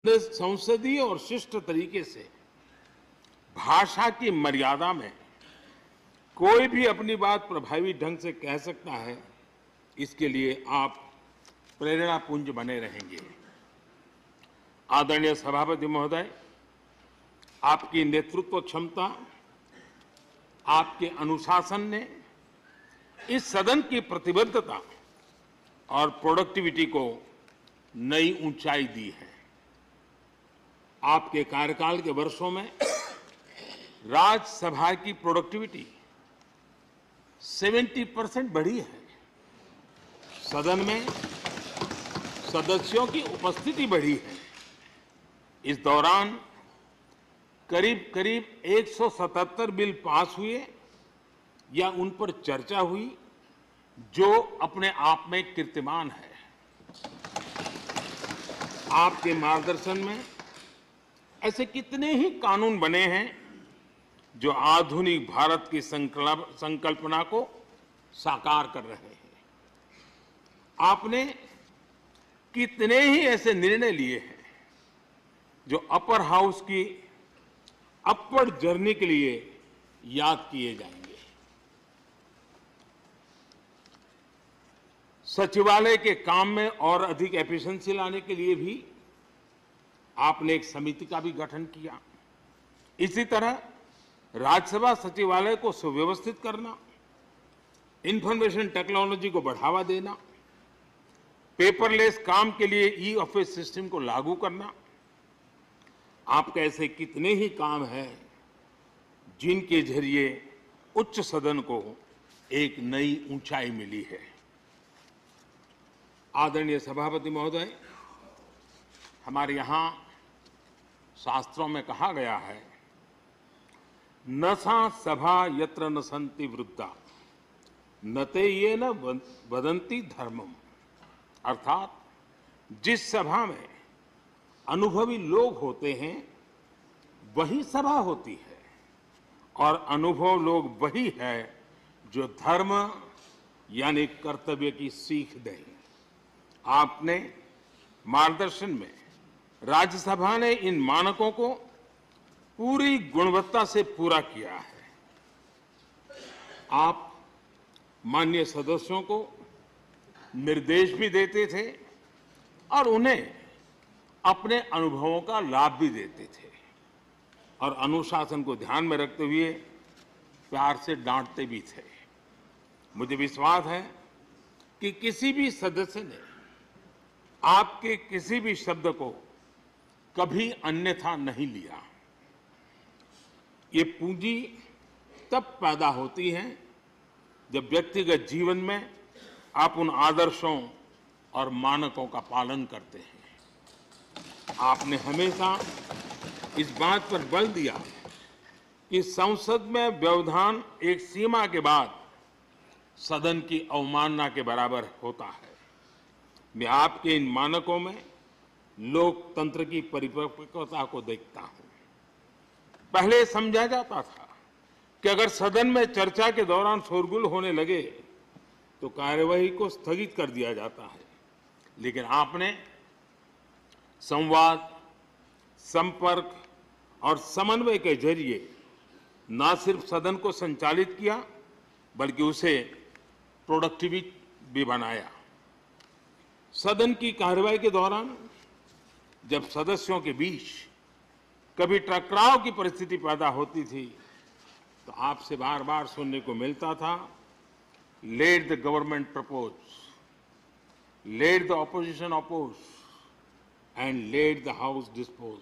संसदीय और शिष्ट तरीके से भाषा की मर्यादा में कोई भी अपनी बात प्रभावी ढंग से कह सकता है, इसके लिए आप प्रेरणापुंज बने रहेंगे। आदरणीय सभापति महोदय, आपकी नेतृत्व क्षमता, आपके अनुशासन ने इस सदन की प्रतिबद्धता और प्रोडक्टिविटी को नई ऊंचाई दी है। आपके कार्यकाल के वर्षों में राज्यसभा की प्रोडक्टिविटी 70% बढ़ी है। सदन में सदस्यों की उपस्थिति बढ़ी है। इस दौरान करीब करीब 177 बिल पास हुए या उन पर चर्चा हुई, जो अपने आप में कीर्तिमान है। आपके मार्गदर्शन में ऐसे कितने ही कानून बने हैं जो आधुनिक भारत की संकल्पना को साकार कर रहे हैं। आपने कितने ही ऐसे निर्णय लिए हैं जो अपर हाउस की अपवर्ड जर्नी के लिए याद किए जाएंगे। सचिवालय के काम में और अधिक एफिशिएंसी लाने के लिए भी आपने एक समिति का भी गठन किया। इसी तरह राज्यसभा सचिवालय को सुव्यवस्थित करना, इंफॉर्मेशन टेक्नोलॉजी को बढ़ावा देना, पेपरलेस काम के लिए ई ऑफिस सिस्टम को लागू करना, आपके ऐसे कितने ही काम हैं जिनके जरिए उच्च सदन को एक नई ऊंचाई मिली है। आदरणीय सभापति महोदय, हमारे यहाँ शास्त्रों में कहा गया है, न सा सभा यत्र न सन्ति वृद्धा न ते ये न वदन्ति धर्मम। अर्थात जिस सभा में अनुभवी लोग होते हैं वही सभा होती है, और अनुभव लोग वही है जो धर्म यानी कर्तव्य की सीख दें। आपने मार्गदर्शन में राज्यसभा ने इन मानकों को पूरी गुणवत्ता से पूरा किया है। आप माननीय सदस्यों को निर्देश भी देते थे और उन्हें अपने अनुभवों का लाभ भी देते थे, और अनुशासन को ध्यान में रखते हुए प्यार से डांटते भी थे। मुझे विश्वास है कि किसी भी सदस्य ने आपके किसी भी शब्द को कभी अन्यथा नहीं लिया। ये पूंजी तब पैदा होती है जब व्यक्तिगत जीवन में आप उन आदर्शों और मानकों का पालन करते हैं। आपने हमेशा इस बात पर बल दिया कि संसद में व्यवधान एक सीमा के बाद सदन की अवमानना के बराबर होता है। मैं आपके इन मानकों में लोकतंत्र की परिपक्वता को देखता हूं। पहले समझा जाता था कि अगर सदन में चर्चा के दौरान शोरगुल होने लगे तो कार्यवाही को स्थगित कर दिया जाता है, लेकिन आपने संवाद, संपर्क और समन्वय के जरिए न सिर्फ सदन को संचालित किया बल्कि उसे प्रोडक्टिव भी बनाया। सदन की कार्यवाही के दौरान जब सदस्यों के बीच कभी टकराव की परिस्थिति पैदा होती थी तो आपसे बार बार सुनने को मिलता था, let the government propose, let the opposition oppose and let the house dispose.